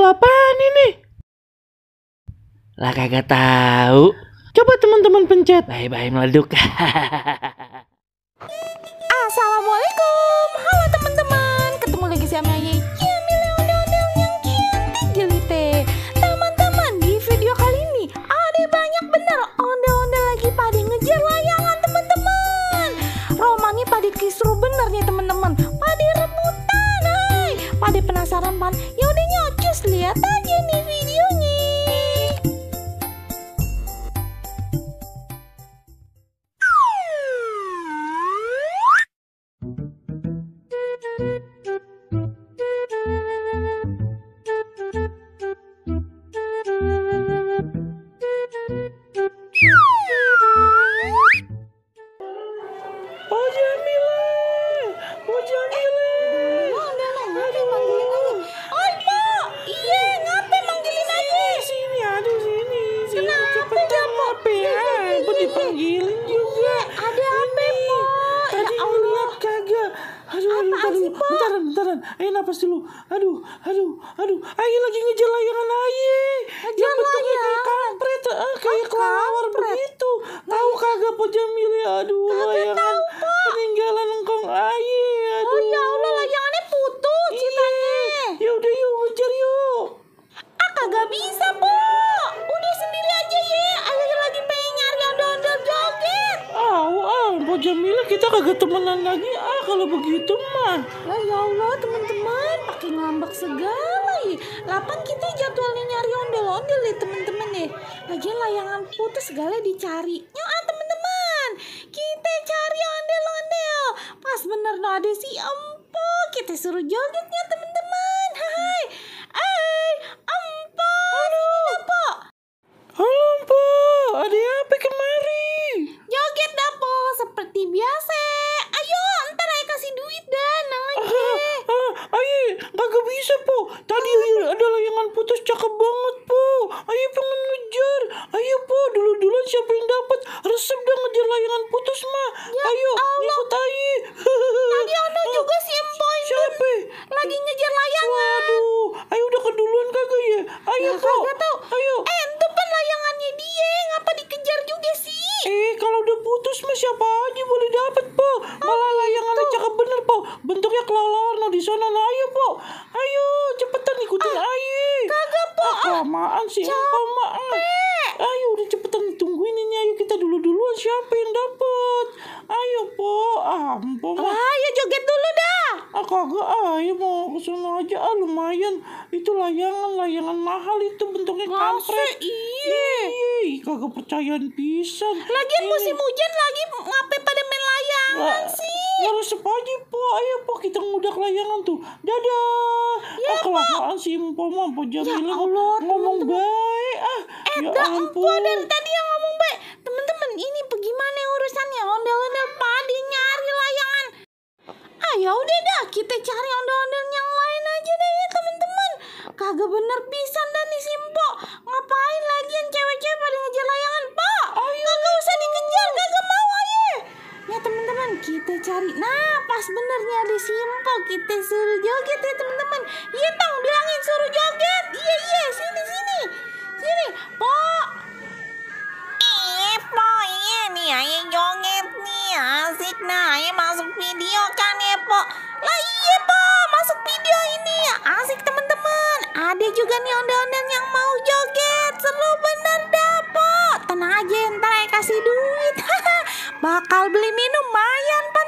apaan ini? Lah kagak tahu. Coba teman-teman pencet. Bye-bye meleduk. Assalamualaikum. Halo teman-teman. Ketemu lagi sama Ye Jamile ondel-ondel yang cantik jelite. Teman-teman, di video kali ini ada banyak bener ondel-ondel lagi pada ngejar layangan teman-teman. Romani pada kisru bener nih teman-teman. Pada rebutan, hai. Pada penasaran pan? Yaudah nyocus, lihat aja nih videonya. Bentaran. Ayo napas dulu. Aduh. Ayo lagi ngejar layangan aye. Yang bentuknya kayak kampret, kayak kelawar begitu. Tahu kagak Po Jamile? Aduh, layangan peninggalan engkong aye. Aduh. Oh ya Allah, layangannya putus ceritanya. Ya udah yuk ngejar yuk. Kagak bisa, Po. Udah sendiri aja ya. Ayo lagi pengen nyari ondel-ondel joget. Po Jamile, kita kagak temenan lagi kalau begitu mah. Ya Allah teman-teman, pakai ngambek segala ya. Lapan kita jadwalnya nyari ondel-ondel ya teman-teman ya. Lagian layangan putus segala dicari. Teman-teman, kita cari ondel-ondel. Pas bener no ada si Empo, kita suruh jogetnya teman-teman. Hai, Empo. Empo. Halo Empo, ada apa kemari? Joget dah Po, seperti biasa. Ayo, ntar ayo kasih duit dah, nang aja. Ayo, kagak bisa Po. Tadi ada layangan putus cakep banget Po. Ayo pengen ngejar. Ayo Po, dulu-duluan siapa yang dapat? Resep dah ngejar layangan putus mah. Ya ayo, Allah. ikut ayo. Tadi ada juga si Empo itu. Siapa? Lagi ngejar layangan. Waduh, ayo udah keduluan kagak ya? Ayo Po. Kagak tahu. Ayo. Itu kan layangannya dia, ngapa dikejar juga sih? Kalau udah putus mah siapa aja boleh dapat Po. Malah layangannya cakep bener Po. Bentuknya kelelawar no di sana. Nah, ayo Po. Ayo cepetan ikutin ayo. Kagak Po. Kelamaan sih Empo mah. Ayo udah cepetan tungguin ini. Ayo kita duluan siapa yang dapat. Ayo Po. Empo mah. Ayo joget dulu dah. Kagak ayo mau kesana aja lumayan. Itu layangan mahal itu bentuknya kampret. Iya, kagak percayaan pisan. Lagian musim hujan lagi ngapain pada main layangan sih? Resep aja Po. Ayo Po kita ngudak layangan tuh. Dadah. Kelamaan si Empo mah Po Jamile ngomong baik. Ya ampun. Dari tadi yang ngomong baik. Teman-teman, ini bagaimana urusannya? Ondel-ondel pada nyari layangan. Ya udah dah, kita cari ondel-ondel yang lain aja deh ya teman-teman. Kagak bener pisan dah nih si Empo. Ngapain lagian cewek-cewek pada ngejar layangan, Pak? Kagak usah dikejar, kagak mau aja. Ya teman-teman, kita cari. Nah, pas benernya ada si Empo, kita suruh joget ya teman-teman. Iya Tang, bilangin suruh joget. Iya, sini. Sini, Po. Po, iya nih, ayo joget nih. Asik nah, ayo masuk video kan ya Po. Lah iya Po, masuk video ini. Asik teman-teman. Ada juga nih ondel-ondel yang mau joget. Seru bener dah Po. Tenang aja, ntar ayo kasih duit. Bakal beli minum mayan pan.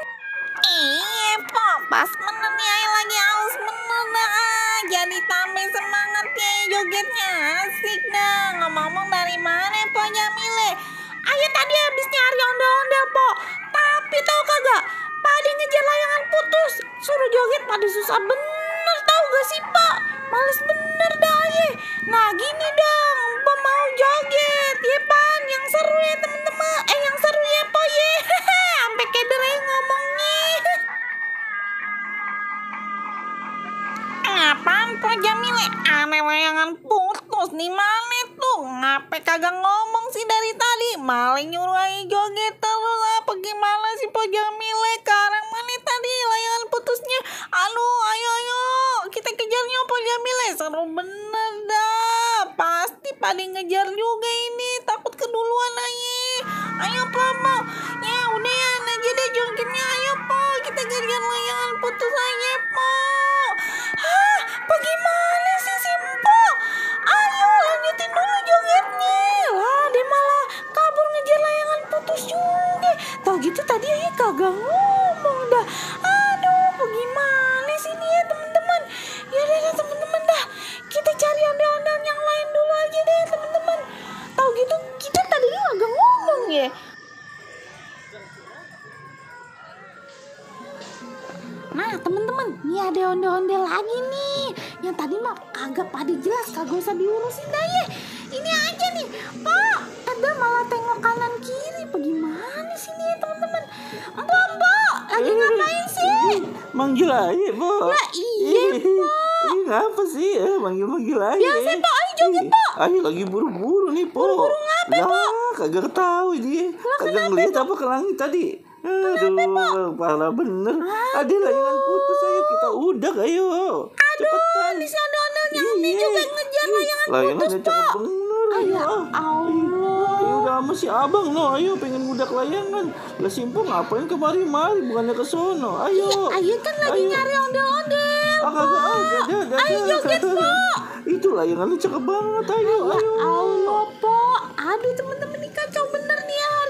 Iya Po, pas bener nih, ayo lagi haus bener dah. Jadi tambah semangat ya jogetnya. Asik dah. Ngomong-ngomong dari mana Po Jamile? Ayo tadi habis nyari ondel-ondel Po. Tapi tahu kagak? Pada ngejar layangan putus. Suruh joget pada susah bener, tahu gak sih Pak? Males bener dah ye. Nah gini dong, Po mau joget ya Pan. Yang seru ya temen-temen. Yang seru ya Po ye. Sampai keder ngomongnya. Apaan Po Jamile? Ada layangan putus di mana tuh? Ngapain kagak ngomong sih dari tadi? Malah nyuruh aja joget terus lah. Bagaimana sih Po Jamile? Karang mana tadi layangan putusnya? Aduh, ayo kita kejarnya Po Jamile. Seru bener pada ngejar juga ini. Takut keduluan aye. Ayo po. Ya udahan aja deh jogetnya. Ayo po. Kita gantian layangan putus aja po. Hah? Bagaimana sih Simpo? Ayo lanjutin dulu jogetnya. Lah dia malah kabur ngejar layangan putus juga. Tau gitu tadi aye kagak ngomong dah. Aduh bagaimana sih ini ya teman-teman. Ya deh teman-teman dah. Kita cari ondel-ondel yang lain dulu aja deh teman-teman. Tahu gitu kita tadinya agak ngomong ya. Nah teman-teman, nih ada ondel-ondel lagi nih. Yang tadi mah kagak pada jelas, kagak usah diurusin dah ya. Ini aja nih, Pak. Ada malah tengok kanan kiri. Bagaimana sih nih teman-teman? Mbak, lagi ngapain sih? Manggil aja, Po. Lah iya, Pak. Ini ngapa sih ya? Manggil aja. Biasa, Pak. Ayo joget, Pak. Ayo lagi buru-buru nih, Po. Buru-buru ngapain, Pak? Kagak tahu dia. Kagak ngeliat apa ke langit tadi. Aduh, parah bener. Ada layangan putus, ayo kita udah, ayo. Cepetan. Aduh, si ondel-ondelnya ini juga ngejar layangan putus, Layangannya cakep Pak. bener. Ya Allah. Ayo udah sama si abang no, ayo pengen ngudak layangan. Lah Simpo ngapain kemari-mari, bukannya ke sono. Ayo. Ayo kan lagi nyari ondel-ondel. Kagak ada. Ayo joget, Pak. Itu layangannya cakep banget, ayo. Allah, Pak. Aduh teman-teman ini kacau bener nih ya hari